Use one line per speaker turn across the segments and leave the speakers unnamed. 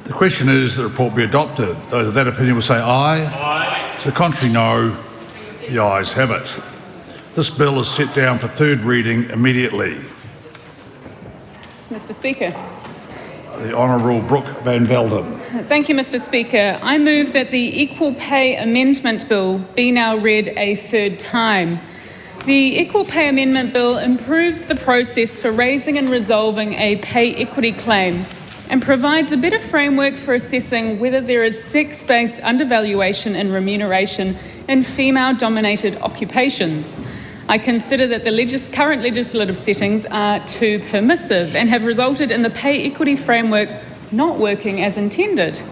The question is that the report be adopted. Those of that opinion will say aye.
Aye.
To the contrary, no. The ayes have it. This bill is set down for third reading immediately.
Mr Speaker.
The Honourable Brooke van Velden.
Thank you, Mr Speaker. I move that the Equal Pay Amendment Bill be now read a third time. The Equal Pay Amendment Bill improves the process for raising and resolving a pay equity claim and provides a better framework for assessing whether there is sex-based undervaluation in remuneration in female-dominated occupations. I consider that the current legislative settings are too permissive and have resulted in the pay equity framework not working as intended.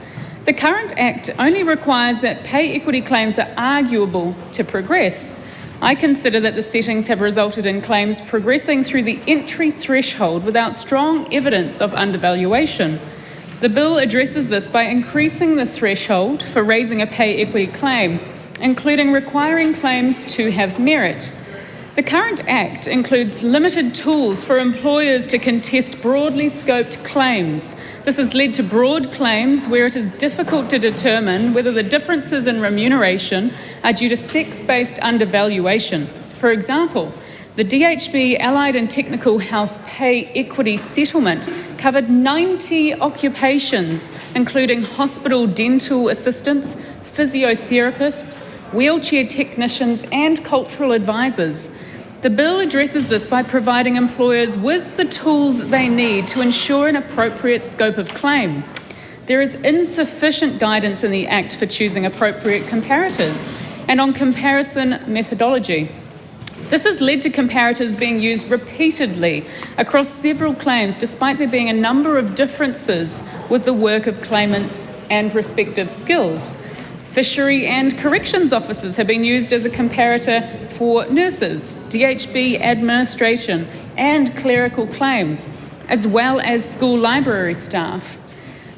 The current Act only requires that pay equity claims are arguable to progress. I consider that the settings have resulted in claims progressing through the entry threshold without strong evidence of undervaluation. The bill addresses this by increasing the threshold for raising a pay equity claim, including requiring claims to have merit. The current Act includes limited tools for employers to contest broadly scoped claims. This has led to broad claims where it is difficult to determine whether the differences in remuneration are due to sex-based undervaluation. For example, the DHB Allied and Technical Health Pay Equity Settlement covered 90 occupations, including hospital dental assistants, physiotherapists, wheelchair technicians and cultural advisors. The bill addresses this by providing employers with the tools they need to ensure an appropriate scope of claim. There is insufficient guidance in the Act for choosing appropriate comparators and on comparison methodology. This has led to comparators being used repeatedly across several claims, despite there being a number of differences with the work of claimants and respective skills. Fishery and corrections officers have been used as a comparator for nurses, DHB administration and clerical claims, as well as school library staff.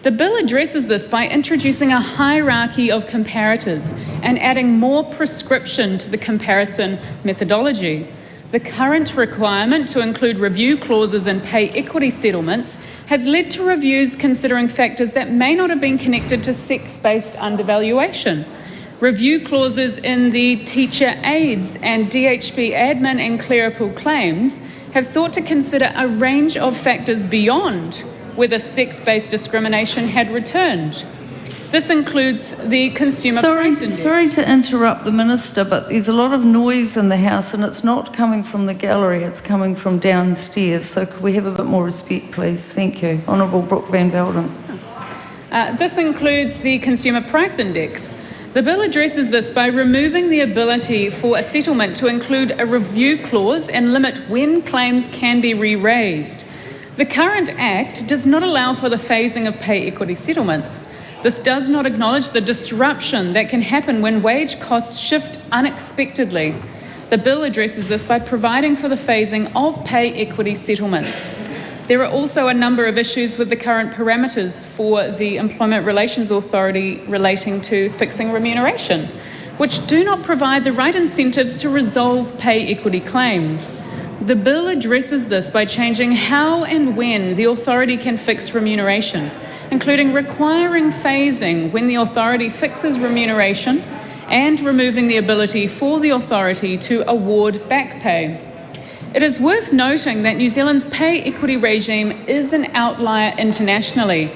The bill addresses this by introducing a hierarchy of comparators and adding more prescription to the comparison methodology. The current requirement to include review clauses in pay equity settlements has led to reviews considering factors that may not have been connected to sex-based undervaluation. Review clauses in the teacher aides and DHB admin and clerical claims have sought to consider a range of factors beyond whether sex-based discrimination had returned. This includes the consumer price index.
Sorry to interrupt the Minister, but there's a lot of noise in the House and it's not coming from the gallery, it's coming from downstairs. So could we have a bit more respect, please? Thank you. Honourable Brooke van Velden.
This includes the consumer price index. The bill addresses this by removing the ability for a settlement to include a review clause and limit when claims can be re-raised. The current Act does not allow for the phasing of pay equity settlements. This does not acknowledge the disruption that can happen when wage costs shift unexpectedly. The bill addresses this by providing for the phasing of pay equity settlements. There are also a number of issues with the current parameters for the Employment Relations Authority relating to fixing remuneration, which do not provide the right incentives to resolve pay equity claims. The bill addresses this by changing how and when the authority can fix remuneration, including requiring phasing when the authority fixes remuneration and removing the ability for the authority to award back pay. It is worth noting that New Zealand's pay equity regime is an outlier internationally.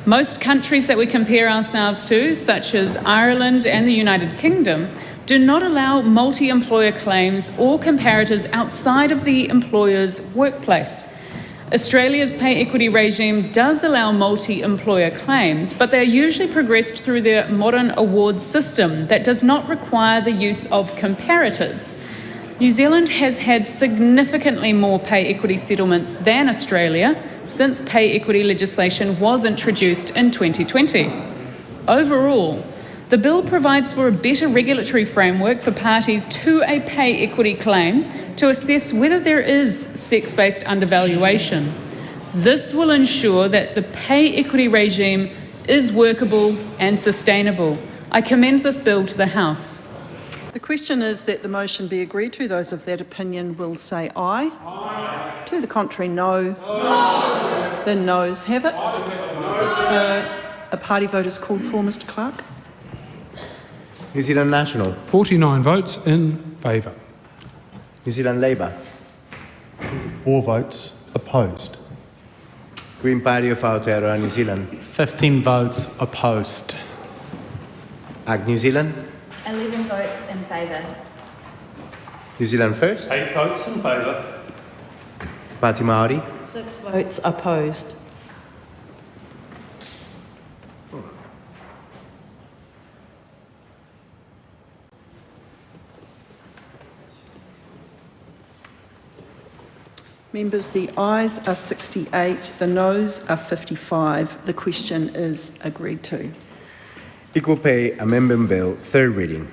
Most countries that we compare ourselves to, such as Ireland and the United Kingdom, do not allow multi-employer claims or comparators outside of the employer's workplace. Australia's pay equity regime does allow multi-employer claims, but they are usually progressed through their modern awards system that does not require the use of comparators. New Zealand has had significantly more pay equity settlements than Australia since pay equity legislation was introduced in 2020. Overall, the bill provides for a better regulatory framework for parties to a pay equity claim to assess whether there is sex-based undervaluation. This will ensure that the pay equity regime is workable and sustainable. I commend this bill to the House.
The question is that the motion be agreed to. Those of that opinion will say aye. Aye. To the contrary, no. No. The noes have it. A party vote is called for, Mr Clerk.
New Zealand National,
49 votes in favour.
New Zealand Labour,
4 votes opposed.
Green Party of Aotearoa New Zealand,
15 votes opposed.
Ag New Zealand,
11 votes in favour.
New Zealand First,
8 votes in favour.
Pāti Māori,
6 votes opposed.
Members, the ayes are 68, the noes are 55. The question is agreed to.
Equal Pay Amendment Bill, third reading.